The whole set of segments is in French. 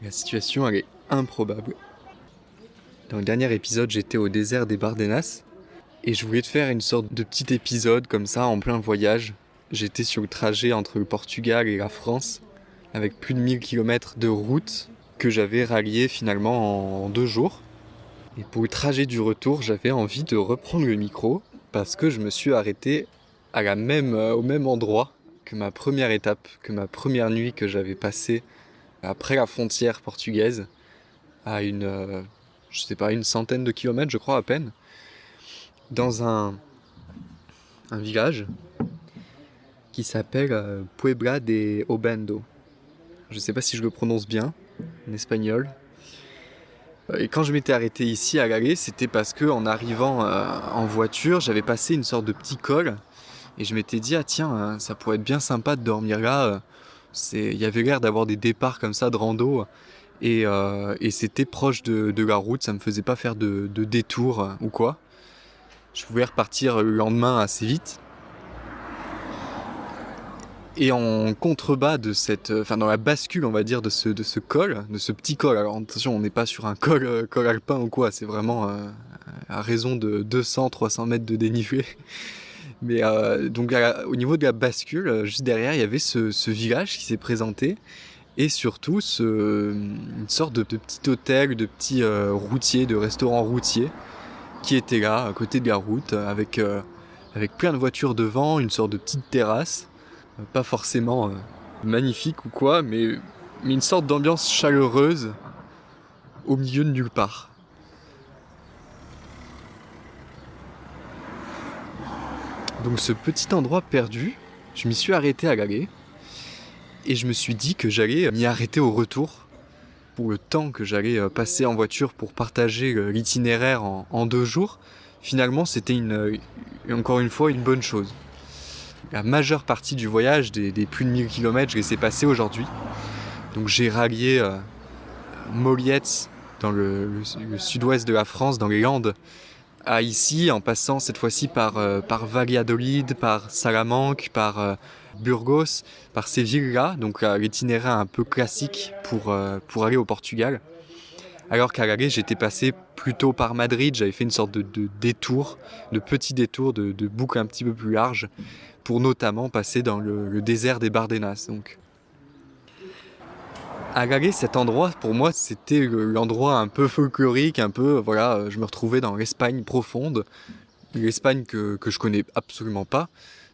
La situation, elle est improbable. Dans le dernier épisode, j'étais au désert des Bardenas et je voulais te faire une sorte de petit épisode comme ça en plein voyage. J'étais sur le trajet entre le Portugal et la France avec plus de 1000 km de route que j'avais rallié finalement en 2 jours. Et pour le trajet du retour, j'avais envie de reprendre le micro parce que je me suis arrêté au même endroit que ma première étape, que ma première nuit que j'avais passée après la frontière portugaise, à une centaine de kilomètres, je crois, à peine, dans un village qui s'appelle Puebla de Obando. Je sais pas si je le prononce bien, en espagnol. Et quand je m'étais arrêté ici à l'aller, c'était parce que en arrivant en voiture, j'avais passé une sorte de petit col et je m'étais dit ça pourrait être bien sympa de dormir là. Il y avait l'air d'avoir des départs comme ça de rando et c'était proche de la route, ça me faisait pas faire de détour ou quoi. Je pouvais repartir le lendemain assez vite. Et en contrebas dans la bascule, on va dire, de ce col, de ce petit col. Alors attention, on n'est pas sur un col alpin ou quoi, c'est vraiment à raison de 200-300 mètres de dénivelé. Mais donc au niveau de la bascule, juste derrière, il y avait ce village qui s'est présenté. Et surtout, une sorte de petit hôtel, de petit routier, de restaurant routier, qui était là, à côté de la route, avec plein de voitures devant, une sorte de petite terrasse. Pas forcément magnifique ou quoi, mais une sorte d'ambiance chaleureuse au milieu de nulle part. Donc ce petit endroit perdu, je m'y suis arrêté à l'aller et je me suis dit que j'allais m'y arrêter au retour pour le temps que j'allais passer en voiture pour partager l'itinéraire en 2 jours. Finalement, c'était encore une fois une bonne chose. La majeure partie du voyage, des plus de 1000 km, je les ai passés aujourd'hui. Donc j'ai rallié Mollietz, dans le sud-ouest de la France, dans les Landes, à ici, en passant cette fois-ci par Valladolid, par Salamanque, par Burgos, par ces villes-là, donc l'itinéraire un peu classique pour aller au Portugal. Alors qu'à l'aller, j'étais passé plutôt par Madrid, j'avais fait une sorte de détour, de petit détour, de boucle un petit peu plus large, pour notamment passer dans le désert des Bardenas. Donc, à l'aller, cet endroit, pour moi, c'était l'endroit un peu folklorique, je me retrouvais dans l'Espagne profonde, l'Espagne que je connais absolument pas,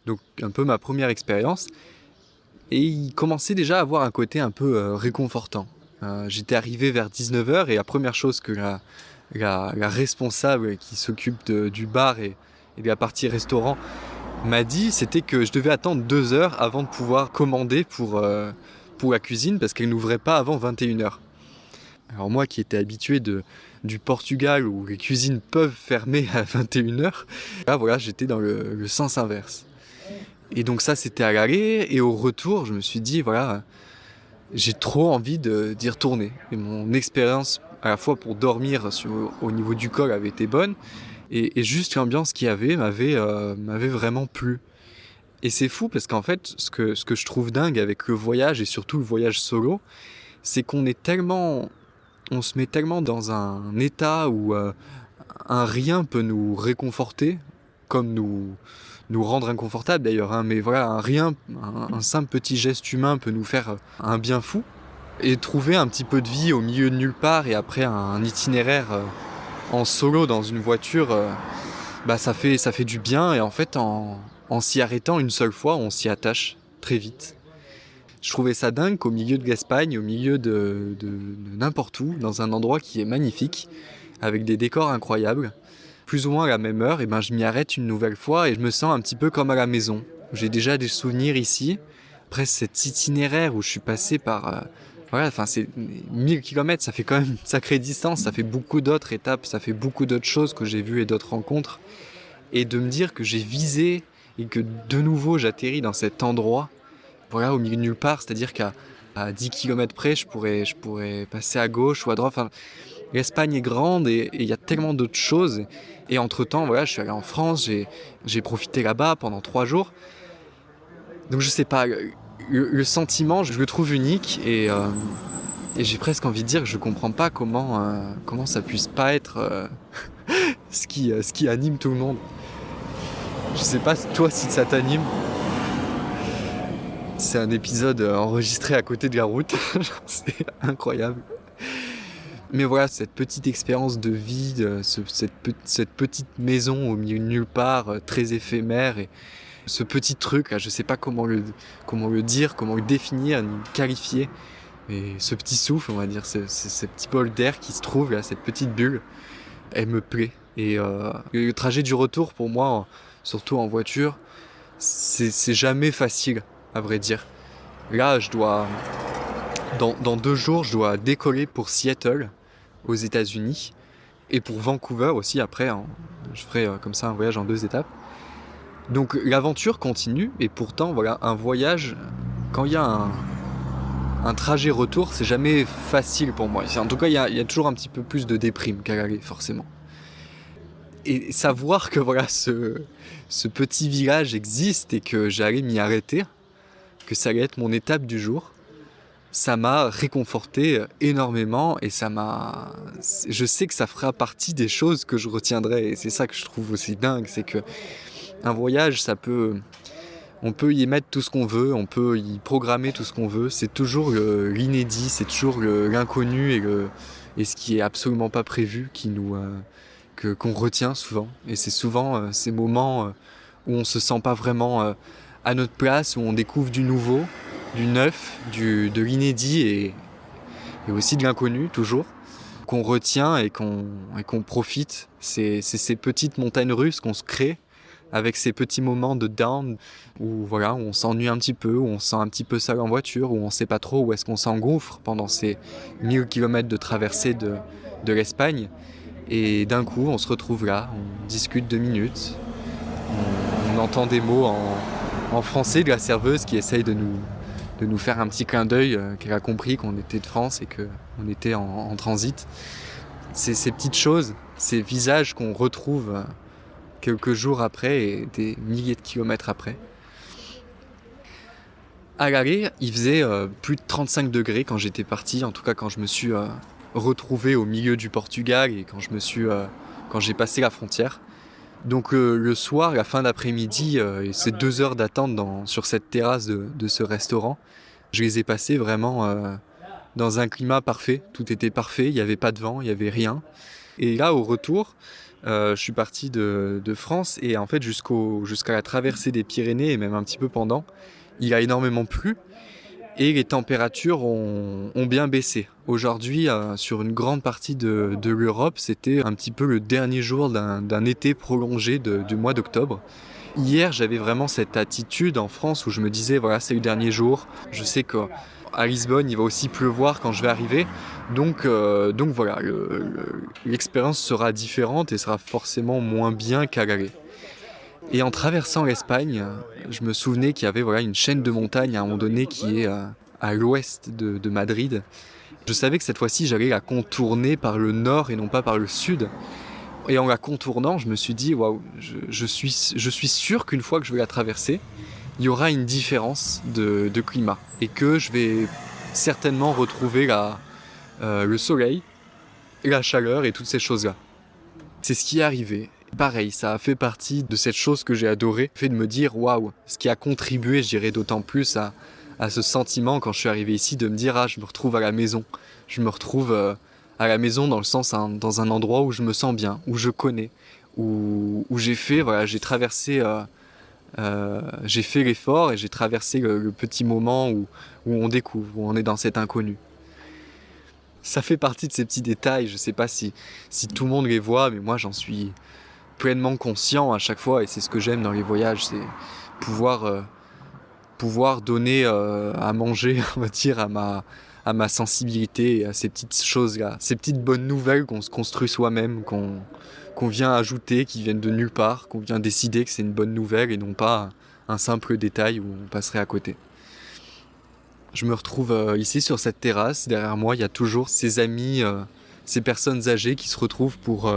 donc un peu ma première expérience. Et il commençait déjà à avoir un côté un peu réconfortant. J'étais arrivé vers 19h et la première chose que la responsable qui s'occupe du bar et de la partie restaurant m'a dit, c'était que je devais attendre 2 heures avant de pouvoir commander pour la cuisine parce qu'elle n'ouvrait pas avant 21h. Alors moi qui étais habitué du Portugal où les cuisines peuvent fermer à 21h, là voilà, j'étais dans le sens inverse. Et donc ça c'était à l'aller et au retour je me suis dit voilà, j'ai trop envie d'y retourner. Et mon expérience à la fois pour dormir au niveau du col avait été bonne et juste l'ambiance qu'il y avait m'avait vraiment plu. Et c'est fou parce qu'en fait, ce que je trouve dingue avec le voyage et surtout le voyage solo, c'est on se met tellement dans un état où un rien peut nous réconforter, comme nous rendre inconfortables d'ailleurs, mais voilà, un simple petit geste humain peut nous faire un bien fou. Et trouver un petit peu de vie au milieu de nulle part et après un itinéraire en solo dans une voiture, ça fait du bien et en fait en s'y arrêtant une seule fois, on s'y attache très vite. Je trouvais ça dingue qu'au milieu de l'Espagne, au milieu de n'importe où, dans un endroit qui est magnifique, avec des décors incroyables, plus ou moins à la même heure, je m'y arrête une nouvelle fois et je me sens un petit peu comme à la maison. J'ai déjà des souvenirs ici. Après cet itinéraire où je suis passé par... c'est 1000 km, ça fait quand même une sacrée distance, ça fait beaucoup d'autres étapes, ça fait beaucoup d'autres choses que j'ai vues et d'autres rencontres. Et de me dire que j'ai visé et que de nouveau j'atterris dans cet endroit, au milieu de nulle part, c'est-à-dire qu'à 10 km près, je pourrais passer à gauche ou à droite. L'Espagne est grande et il y a tellement d'autres choses. Et entre-temps, je suis allé en France, j'ai profité là-bas pendant 3 jours. Donc je sais pas, le sentiment, je le trouve unique et Et j'ai presque envie de dire que je comprends pas comment ça puisse pas être ce qui anime tout le monde. Je sais pas toi si ça t'anime. C'est un épisode enregistré à côté de la route. C'est incroyable. Mais voilà, cette petite expérience de vie, cette petite maison au milieu de nulle part, très éphémère, et ce petit truc, là, je sais pas comment le dire, comment le définir, ni le qualifier. Et ce petit souffle, on va dire, ce petit bol d'air qui se trouve là, cette petite bulle, elle me plaît. Et le trajet du retour, pour moi, surtout en voiture, c'est jamais facile, à vrai dire. Là, dans 2 jours, je dois décoller pour Seattle, aux États-Unis, et pour Vancouver aussi. Après, je ferai comme ça un voyage en 2 étapes. Donc l'aventure continue, et pourtant, voilà, un voyage, quand il y a un trajet retour, c'est jamais facile pour moi. En tout cas, il y a toujours un petit peu plus de déprime qu'à l'aller, forcément. Et savoir que voilà, ce petit village existe et que j'allais m'y arrêter, que ça allait être mon étape du jour, ça m'a réconforté énormément, et je sais que ça fera partie des choses que je retiendrai. Et c'est ça que je trouve aussi dingue, c'est que un voyage, on peut y mettre tout ce qu'on veut, on peut y programmer tout ce qu'on veut. C'est toujours l'inédit, c'est toujours l'inconnu et ce qui est absolument pas prévu qu'on retient souvent. Et c'est souvent ces moments où on se sent pas vraiment à notre place, où on découvre du nouveau, du neuf, de l'inédit et aussi de l'inconnu toujours, qu'on retient et qu'on profite. C'est ces petites montagnes russes qu'on se crée avec ces petits moments de down où voilà, où on s'ennuie un petit peu, où on se sent un petit peu seul en voiture, où on sait pas trop où est-ce qu'on s'engouffre pendant ces 1000 km de traversée de l'Espagne. Et d'un coup, on se retrouve là, on discute 2 minutes, on entend des mots en français de la serveuse qui essaye de nous faire un petit clin d'œil, qu'elle a compris qu'on était de France et qu'on était en transit. C'est ces petites choses, ces visages qu'on retrouve quelques jours après et des milliers de kilomètres après. À l'aller, il faisait plus de 35 degrés quand j'étais parti, en tout cas quand je me suis retrouvé au milieu du Portugal et quand j'ai passé la frontière. Donc le soir, la fin d'après-midi, et ces 2 heures d'attente sur cette terrasse de ce restaurant, je les ai passées vraiment dans un climat parfait. Tout était parfait, il n'y avait pas de vent, il n'y avait rien. Et là, au retour, je suis parti de France, et en fait jusqu'à la traversée des Pyrénées et même un petit peu pendant, il a énormément plu et les températures ont bien baissé. Aujourd'hui, sur une grande partie de l'Europe, c'était un petit peu le dernier jour d'un été prolongé du mois d'octobre. Hier, j'avais vraiment cette attitude en France où je me disais, voilà, c'est le dernier jour. Je sais qu'à Lisbonne, il va aussi pleuvoir quand je vais arriver. Donc voilà, l'expérience sera différente et sera forcément moins bien qu'à l'aller. Et en traversant l'Espagne, je me souvenais qu'il y avait une chaîne de montagnes à un moment donné qui est à l'ouest de Madrid. Je savais que cette fois-ci, j'allais la contourner par le nord et non pas par le sud. Et en la contournant, je me suis dit, waouh, je suis sûr qu'une fois que je vais la traverser, il y aura une différence de climat. Et que je vais certainement retrouver le soleil, la chaleur et toutes ces choses-là. C'est ce qui est arrivé. Pareil, ça a fait partie de cette chose que j'ai adorée, le fait de me dire waouh, ce qui a contribué, je dirais d'autant plus à ce sentiment quand je suis arrivé ici, de me dire je me retrouve à la maison. Je me retrouve à la maison dans le sens dans un endroit où je me sens bien, où je connais, où j'ai traversé, j'ai fait l'effort et j'ai traversé le petit moment où on découvre, où on est dans cet inconnu. Ça fait partie de ces petits détails, je sais pas si tout le monde les voit, mais moi j'en suis pleinement conscient à chaque fois, et c'est ce que j'aime dans les voyages, c'est pouvoir donner à manger, on va dire, à ma sensibilité et à ces petites choses-là, ces petites bonnes nouvelles qu'on se construit soi-même, qu'on vient ajouter, qui viennent de nulle part, qu'on vient décider que c'est une bonne nouvelle et non pas un simple détail où on passerait à côté. Je me retrouve ici sur cette terrasse, derrière moi il y a toujours ces amis, ces personnes âgées qui se retrouvent pour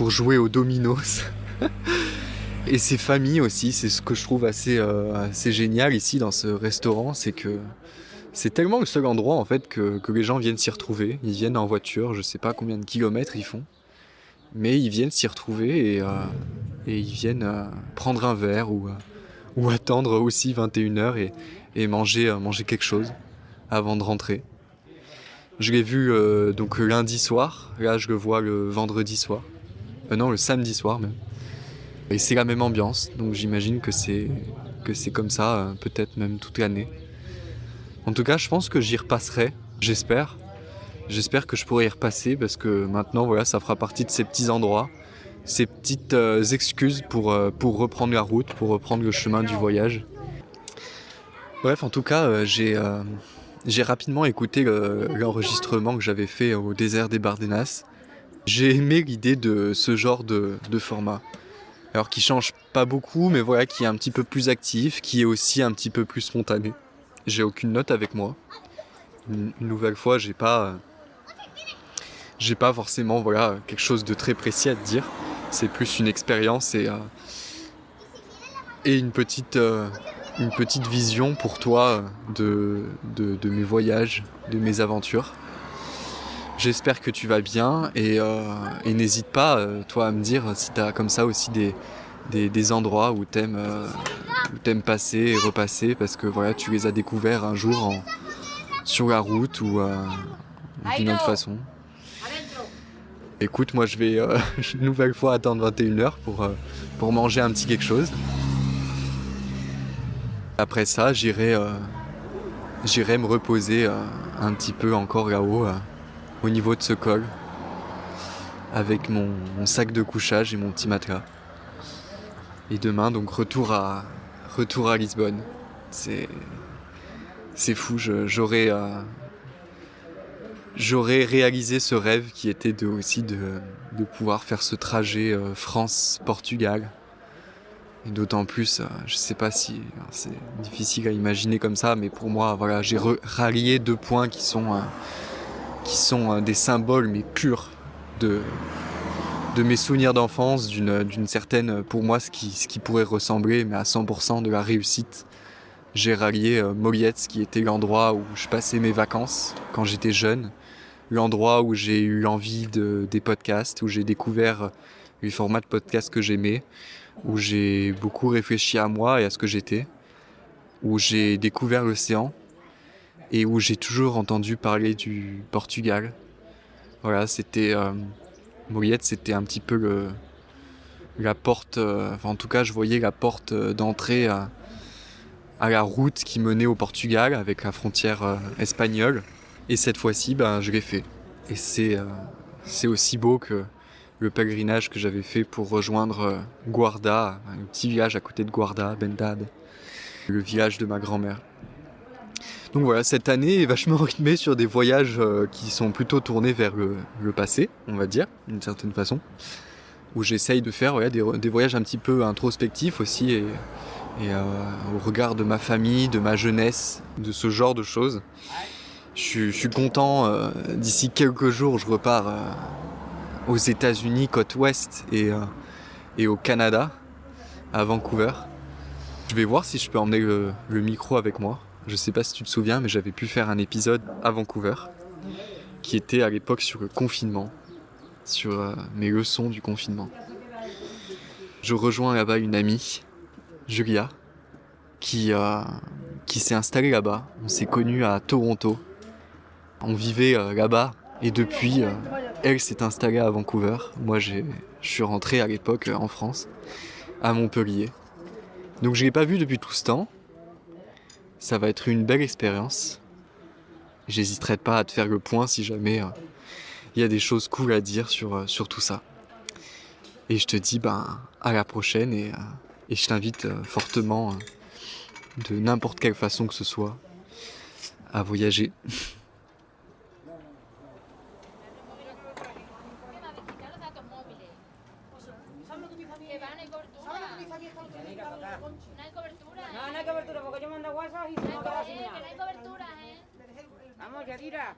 jouer aux dominos. Et ces familles aussi, c'est ce que je trouve assez génial ici dans ce restaurant, c'est que C'est tellement le seul endroit en fait que les gens viennent s'y retrouver. Ils viennent en voiture, je sais pas combien de kilomètres ils font, mais ils viennent s'y retrouver et ils viennent prendre un verre ou attendre aussi 21h et manger quelque chose avant de rentrer. Je l'ai vu donc lundi soir, là je le vois le vendredi soir, non le samedi soir même. Et c'est la même ambiance, donc j'imagine que c'est comme ça, peut-être même toute l'année. En tout cas, je pense que j'y repasserai, j'espère. J'espère que je pourrai y repasser parce que maintenant, voilà, ça fera partie de ces petits endroits, ces petites excuses pour reprendre la route, pour reprendre le chemin du voyage. Bref, en tout cas, j'ai rapidement écouté l'enregistrement que j'avais fait au désert des Bardenas. J'ai aimé l'idée de ce genre de format. Alors qui change pas beaucoup, mais voilà, qui est un petit peu plus actif, qui est aussi un petit peu plus spontané. J'ai aucune note avec moi. Une nouvelle fois, j'ai pas forcément voilà quelque chose de très précis à te dire. C'est plus une expérience et une petite vision pour toi de mes voyages, de mes aventures. J'espère que tu vas bien et n'hésite pas, toi, à me dire si tu as comme ça aussi des endroits où t'aimes passer et repasser parce que voilà, tu les as découverts un jour sur la route ou d'une autre façon. Écoute, moi je vais une nouvelle fois attendre 21h pour manger un petit quelque chose. Après ça, j'irai me reposer un petit peu encore là-haut, au niveau de ce col, avec mon sac de couchage et mon petit matelas. Et demain, donc retour à Lisbonne. C'est fou, j'aurais réalisé ce rêve qui était de pouvoir faire ce trajet France-Portugal. Et d'autant plus, je sais pas si c'est difficile à imaginer comme ça, mais pour moi, voilà, j'ai rallié deux points qui sont des symboles mais purs de mes souvenirs d'enfance, d'une certaine, pour moi, ce qui pourrait ressembler, mais à 100% de la réussite. J'ai rallié Molletz, qui était l'endroit où je passais mes vacances quand j'étais jeune, l'endroit où j'ai eu envie des podcasts, où j'ai découvert les formats de podcasts que j'aimais, où j'ai beaucoup réfléchi à moi et à ce que j'étais, où j'ai découvert l'océan et où j'ai toujours entendu parler du Portugal. Voilà, c'était Molletz, c'était un petit peu la porte, en tout cas je voyais la porte d'entrée à la route qui menait au Portugal avec la frontière espagnole. Et cette fois-ci, je l'ai fait. Et c'est aussi beau que le pèlerinage que j'avais fait pour rejoindre Guarda, un petit village à côté de Guarda, Bendade, le village de ma grand-mère. Donc voilà, cette année est vachement rythmée sur des voyages qui sont plutôt tournés vers le passé, on va dire, d'une certaine façon, où j'essaye de faire des voyages un petit peu introspectifs aussi et au regard de ma famille, de ma jeunesse, de ce genre de choses. Je suis content, d'ici quelques jours je repars aux États-Unis, côte ouest, et au Canada, à Vancouver. Je vais voir si je peux emmener le micro avec moi. Je sais pas si tu te souviens, mais j'avais pu faire un épisode à Vancouver, qui était à l'époque sur le confinement, sur mes leçons du confinement. Je rejoins là-bas une amie, Julia, qui s'est installée là-bas. On s'est connus à Toronto. On vivait là-bas et depuis, elle s'est installée à Vancouver. Moi, je suis rentré à l'époque en France, à Montpellier. Donc je l'ai pas vue depuis tout ce temps. Ça va être une belle expérience. J'hésiterai pas à te faire le point si jamais il y a des choses cool à dire sur tout ça. Et je te dis à la prochaine et je t'invite fortement, de n'importe quelle façon que ce soit, à voyager. No, no hay cobertura porque yo mando WhatsApp y si no queda sin nada. Vamos, Yadira.